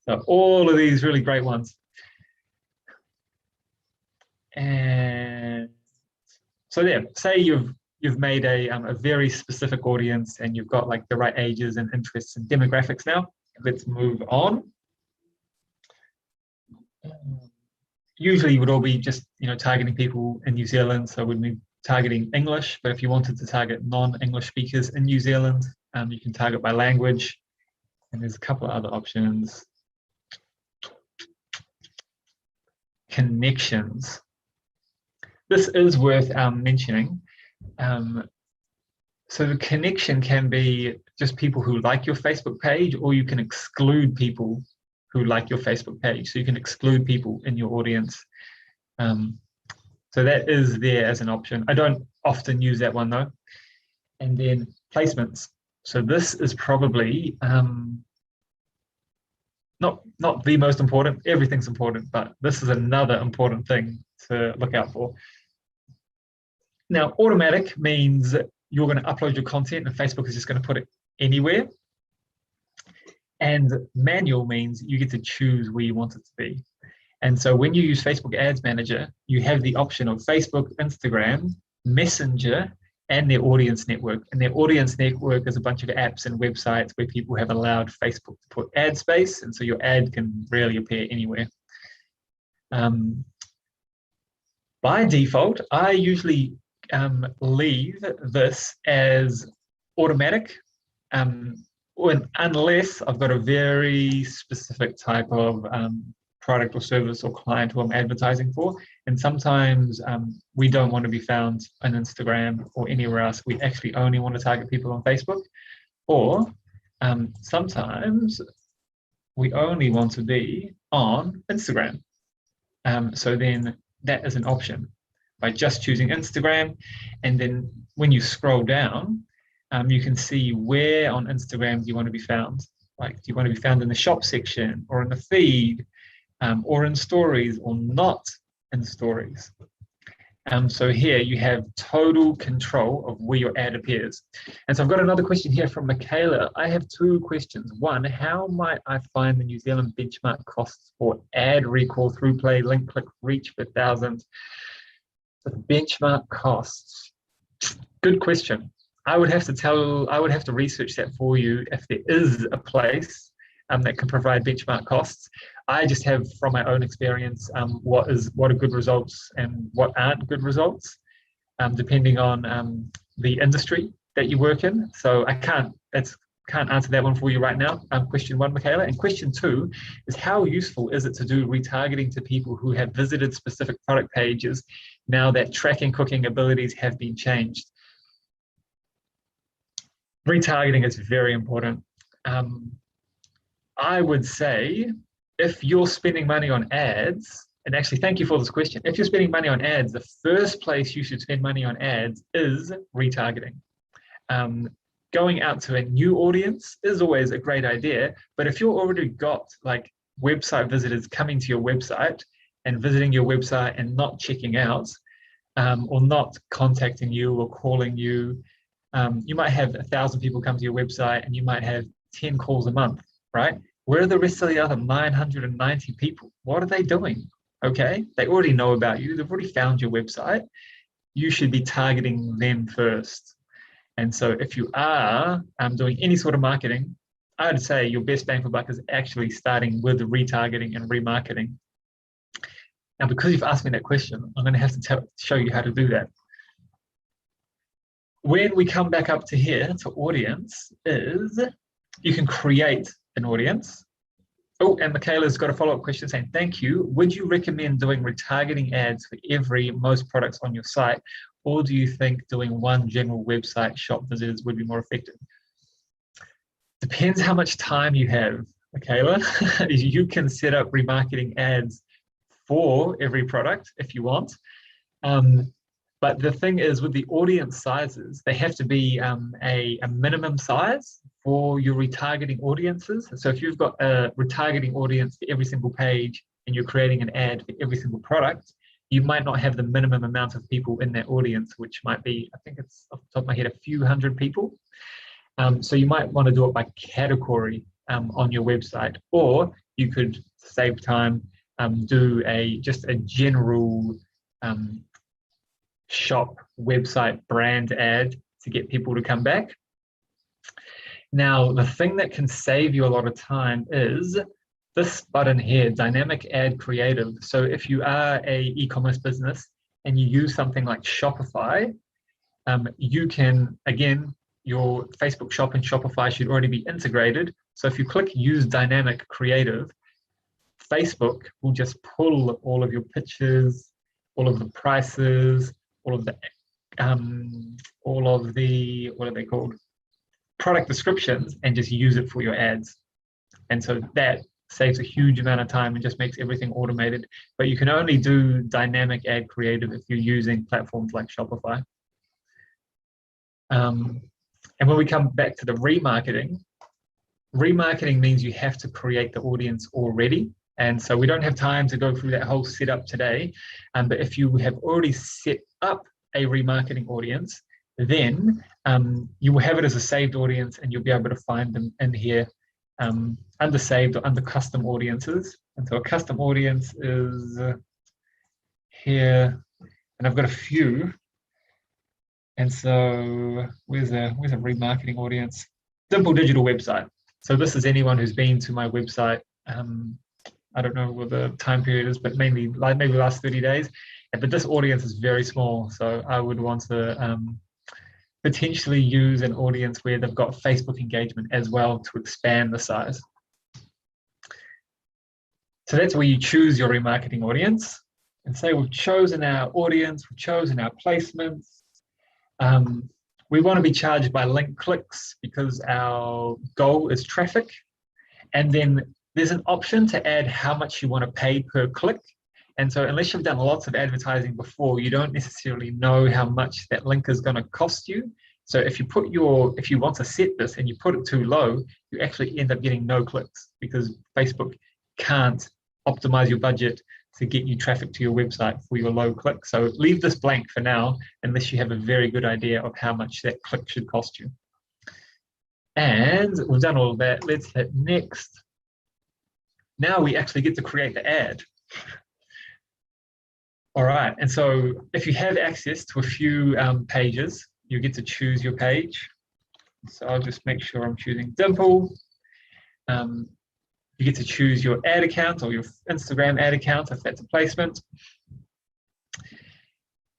So all of these really great ones. And so say you've made a very specific audience and you've got the right ages and interests and demographics now. Let's move on. Usually you would all be just targeting people in New Zealand, so we'd be targeting English. But if you wanted to target non-English speakers in New Zealand, you can target by language. And there's a couple of other options. Connections. This is worth mentioning. So the connection can be just people who like your Facebook page, or you can exclude people who like your Facebook page. So you can exclude people in your audience. So that is there as an option. I don't often use that one though. And then placements. So this is probably not the most important. Everything's important, but this is another important thing to look out for. Now, automatic means you're going to upload your content and Facebook is just going to put it anywhere. And manual means you get to choose where you want it to be. And so when you use Facebook Ads Manager, you have the option of Facebook, Instagram, Messenger, and their audience network. And their audience network is a bunch of apps and websites where people have allowed Facebook to put ad space. And so your ad can rarely appear anywhere. By default, I usually leave this as automatic, unless I've got a very specific type of product or service or client who I'm advertising for. And sometimes we don't want to be found on Instagram or anywhere else. We actually only want to target people on Facebook. Or sometimes we only want to be on Instagram. So then that is an option by just choosing Instagram. And then when you scroll down, you can see where on Instagram you want to be found. Like, do you want to be found in the shop section or in the feed, or in stories, or not in stories? So here you have total control of where your ad appears. And so I've got another question here from Michaela. I have two questions. One, how might I find the New Zealand benchmark costs for ad recall, through play, link click, reach per thousand? So the benchmark costs. Good question. I would have to research that for you if there is a place that can provide benchmark costs. I just have, from my own experience, what are good results and what aren't good results, depending on the industry that you work in. So I can't answer that one for you right now. Question one, Michaela. And question two is, how useful is it to do retargeting to people who have visited specific product pages now that tracking cooking abilities have been changed? Retargeting is very important. I would say, if you're spending money on ads, and actually thank you for this question, if you're spending money on ads, the first place you should spend money on ads is retargeting. Going out to a new audience is always a great idea, but if you've already got like website visitors coming to your website and visiting your website and not checking out, or not contacting you or calling you, you might have 1,000 people come to your website and you might have 10 calls a month, right? Where are the rest of the other 990 people? What are they doing? Okay, they already know about you. They've already found your website. You should be targeting them first. And so if you are doing any sort of marketing, I would say your best bang for buck is actually starting with retargeting and remarketing. Now, because you've asked me that question, I'm going to have to show you how to do that. When we come back up to here to audience, is you can create an audience. Oh, and Michaela's got a follow-up question saying, thank you. Would you recommend doing retargeting ads for most products on your site? Or do you think doing one general website shop visitors would be more effective? Depends how much time you have, Michaela. You can set up remarketing ads for every product if you want. But the thing is, with the audience sizes, they have to be a minimum size for your retargeting audiences. So if you've got a retargeting audience for every single page and you're creating an ad for every single product, you might not have the minimum amount of people in that audience, which might be, I think it's off the top of my head, a few hundred people. So you might want to do it by category on your website, or you could save time, do just a general shop website brand ad to get people to come back. Now, the thing that can save you a lot of time is this button here, dynamic ad creative. So if you are a e-commerce business and you use something like Shopify, you can, again, your Facebook shop and Shopify should already be integrated. So if you click use dynamic creative, Facebook will just pull all of your pictures, all of the prices, all of the what are they called, product descriptions, and just use it for your ads. And so that saves a huge amount of time and just makes everything automated. But you can only do dynamic ad creative if you're using platforms like Shopify. And when we come back to the remarketing means you have to create the audience already. And so we don't have time to go through that whole setup today. But if you have already set up a remarketing audience, then you will have it as a saved audience and you'll be able to find them in here under saved or under custom audiences. And so a custom audience is here, and I've got a few. And so where's a remarketing audience? Dimple digital website. So this is anyone who's been to my website. I don't know what the time period is, but mainly like maybe the last 30 days. But this audience is very small. So I would want to potentially use an audience where they've got Facebook engagement as well to expand the size. So that's where you choose your remarketing audience. And say we've chosen our audience, we've chosen our placements. We want to be charged by link clicks because our goal is traffic. And then there's an option to add how much you want to pay per click. And so unless you've done lots of advertising before, you don't necessarily know how much that link is going to cost you. So if you want to set this and you put it too low, you actually end up getting no clicks because Facebook can't optimize your budget to get you traffic to your website for your low click. So leave this blank for now, unless you have a very good idea of how much that click should cost you. And we've done all of that. Let's hit next. Now we actually get to create the ad. All right, and so if you have access to a few pages, you get to choose your page. So I'll just make sure I'm choosing Dimple. You get to choose your ad account or your Instagram ad account if that's a placement.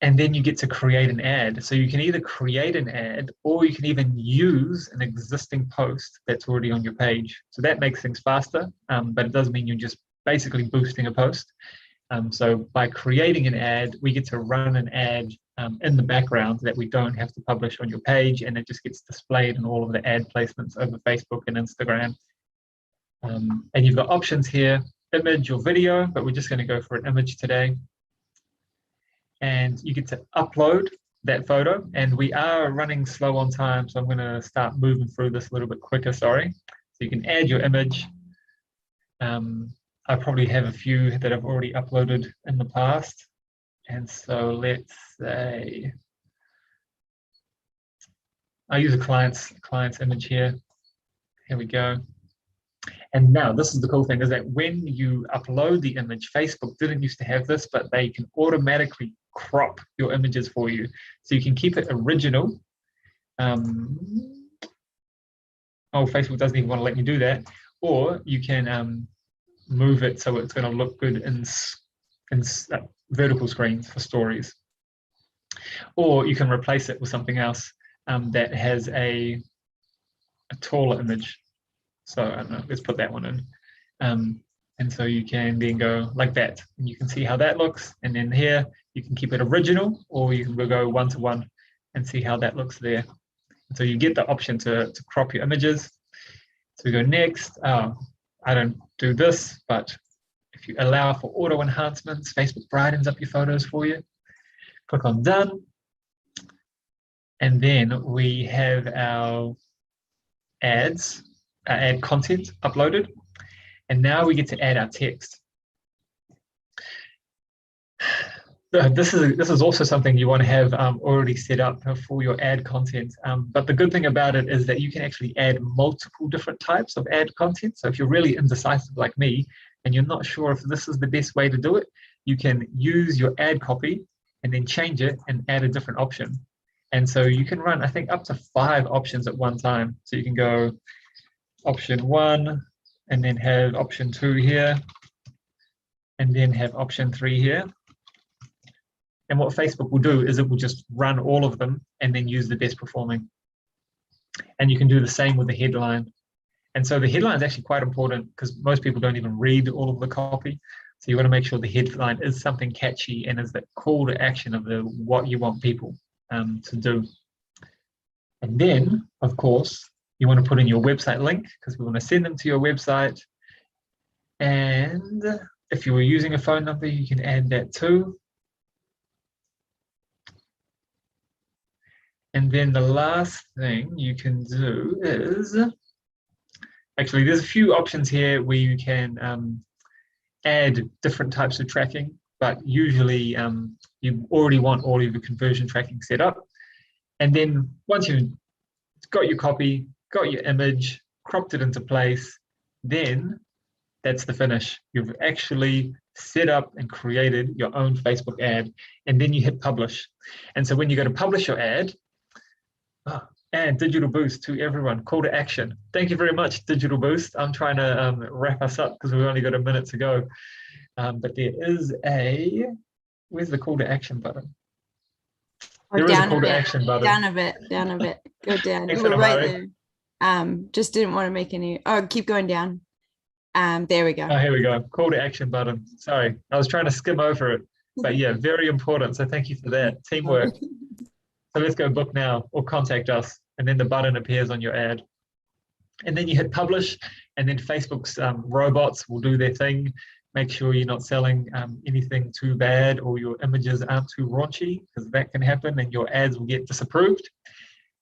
And then you get to create an ad. So you can either create an ad or you can even use an existing post that's already on your page. So that makes things faster, but it does mean you're just basically boosting a post. So by creating an ad, we get to run an ad in the background that we don't have to publish on your page, and it just gets displayed in all of the ad placements over Facebook and Instagram. And you've got options here, image or video, but we're just going to go for an image today. And you get to upload that photo, and we are running slow on time, so I'm going to start moving through this a little bit quicker, sorry. So you can add your image. I probably have a few that I've already uploaded in the past. And so let's say, I use a client's image here. Here we go. And now this is the cool thing, is that when you upload the image, Facebook didn't used to have this, but they can automatically crop your images for you. So you can keep it original. Facebook doesn't even want to let me do that. Or you can move it so it's going to look good in vertical screens for stories. Or you can replace it with something else that has a taller image. So I don't know, let's put that one in. And so you can then go like that, and you can see how that looks. And then here, you can keep it original, or you can go one-to-one and see how that looks there. And so you get the option to crop your images. So we go next. I don't do this, but if you allow for auto enhancements, Facebook brightens up your photos for you. Click on done. And then we have our ads, our ad content uploaded. And now we get to add our text. This is also something you want to have already set up for your ad content. But the good thing about it is that you can actually add multiple different types of ad content. So if you're really indecisive like me, and you're not sure if this is the best way to do it, you can use your ad copy and then change it and add a different option. And so you can run, I think, up to 5 options at one time. So you can go option 1, and then have option 2 here, and then have option 3 here. And what Facebook will do is it will just run all of them and then use the best performing. And you can do the same with the headline. And so the headline is actually quite important because most people don't even read all of the copy. So you want to make sure the headline is something catchy and is that call to action of what you want people to do. And then, of course, you want to put in your website link because we want to send them to your website. And if you were using a phone number, you can add that too. And then the last thing you can do is, actually there's a few options here where you can add different types of tracking, but usually you already want all of your conversion tracking set up. And then once you've got your copy, got your image, cropped it into place, then that's the finish. You've actually set up and created your own Facebook ad, and then you hit publish. And so when you go to publish your ad, and Digital Boost to everyone, call to action. Thank you very much, Digital Boost. I'm trying to wrap us up because we've only got a minute to go. But there is where's the call to action button? Or there is a call to action button. Down a bit, go down. You were right there. Just didn't want to make any, keep going down. There we go. Oh, here we go, call to action button. Sorry, I was trying to skim over it, but yeah, very important. So thank you for that, teamwork. So let's go book now or contact us, and then the button appears on your ad. And then you hit publish, and then Facebook's robots will do their thing. Make sure you're not selling anything too bad, or your images aren't too raunchy, because that can happen and your ads will get disapproved.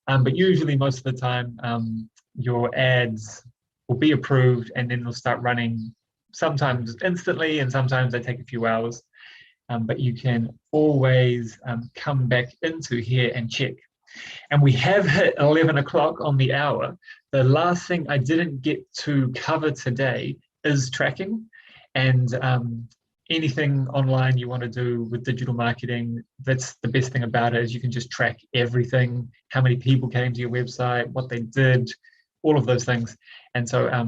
But usually most of the time, your ads will be approved, and then they'll start running, sometimes instantly and sometimes they take a few hours. But you can always come back into here and check. And we have hit 11 o'clock on the hour. The last thing I didn't get to cover today is tracking. And anything online you want to do with digital marketing, that's the best thing about it, is you can just track everything, how many people came to your website, what they did, all of those things. And so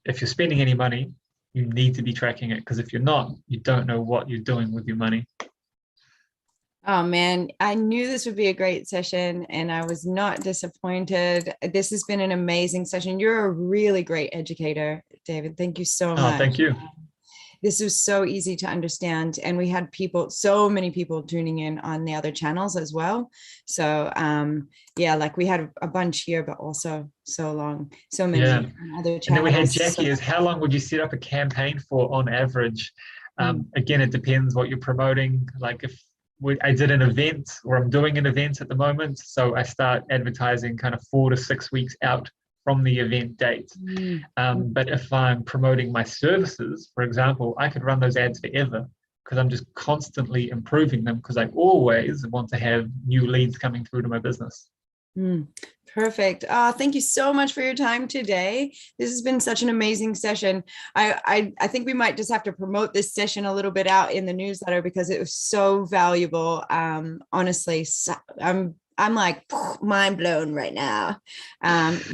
if you're spending any money, you need to be tracking it, because if you're not, you don't know what you're doing with your money. Oh man, I knew this would be a great session and I was not disappointed. This has been an amazing session. You're a really great educator, David. Thank you so much. Thank you. This was so easy to understand. And we had so many people tuning in on the other channels as well. So yeah, like we had a bunch here, but also so many other channels. And then we had Jackie, is how long would you set up a campaign for on average? Again, it depends what you're promoting. Like if I did an event, or I'm doing an event at the moment, so I start advertising kind of 4 to 6 weeks out from the event date. But if I'm promoting my services, for example, I could run those ads forever, because I'm just constantly improving them, because I always want to have new leads coming through to my business. Perfect. Thank you so much for your time today. This has been such an amazing session. I think we might just have to promote this session a little bit out in the newsletter, because it was so valuable. Honestly, I'm like mind blown right now.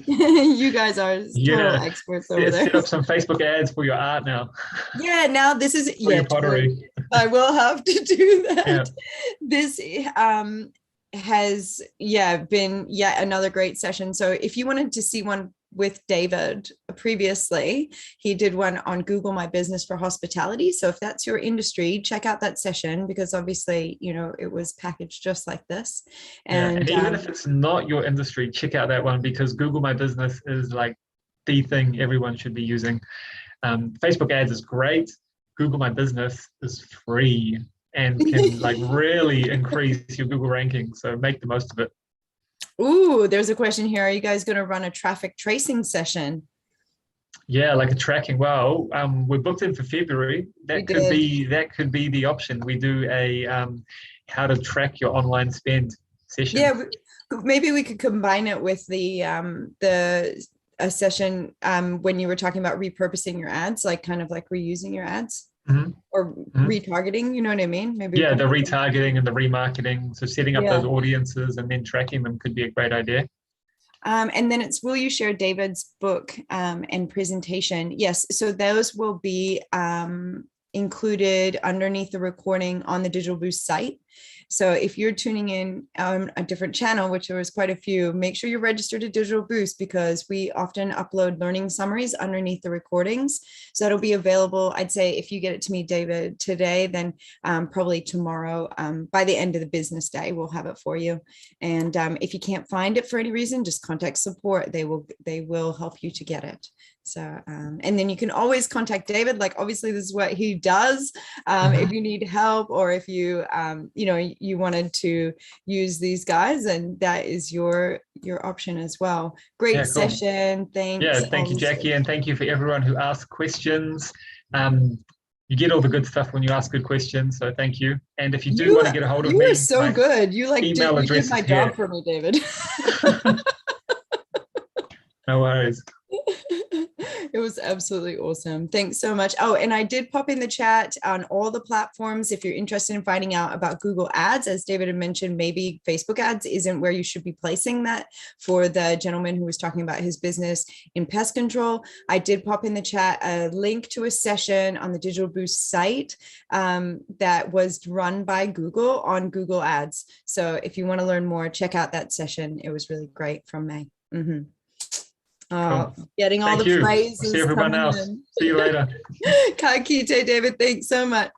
You guys are total experts over there. Set up some Facebook ads for your art now. Yeah, now this is your pottery. I will have to do that. This has been yet another great session. So if you wanted to see one with David previously, he did one on Google My Business for hospitality. So if that's your industry, check out that session, because obviously, you know, it was packaged just like this. And even if it's not your industry, check out that one, because Google My Business is like the thing everyone should be using. Facebook ads is great. Google My Business is free and can like really increase your Google ranking. So make the most of it. Ooh, there's a question here. Are you guys going to run a traffic tracing session? Yeah, like a tracking. Well, we're booked in for February. That could be the option. We do a how to track your online spend session. Yeah, maybe we could combine it with a session when you were talking about repurposing your ads, like kind of like reusing your ads. Or retargeting, you know what I mean? Maybe the retargeting and the remarketing. So setting up those audiences and then tracking them could be a great idea. And then will you share David's book and presentation? Yes, so those will be included underneath the recording on the Digital Boost site. So if you're tuning in on a different channel, which there was quite a few, make sure you're registered to Digital Boost, because we often upload learning summaries underneath the recordings. So that'll be available. I'd say if you get it to me, David, today, then probably tomorrow, by the end of the business day, we'll have it for you. And if you can't find it for any reason, just contact support. They will help you to get it. So, and then you can always contact David. Like, obviously this is what he does. If you need help, or if you, you wanted to use these guys, and that is your option as well. Great session. Thanks. Yeah, thank you, Jackie. And thank you for everyone who asked questions. You get all the good stuff when you ask good questions. So thank you. And if you do want to get a hold of me, you are so good. You did my job for me, David. No worries. It was absolutely awesome. Thanks so much. Oh, and I did pop in the chat on all the platforms if you're interested in finding out about Google Ads. As David had mentioned, maybe Facebook ads isn't where you should be placing that for the gentleman who was talking about his business in pest control. I did pop in the chat a link to a session on the Digital Boost site that was run by Google on Google Ads. So if you want to learn more, check out that session. It was really great from May. Cool. Getting all the praises. See everyone else. See you later. Ka kite, David. Thanks so much.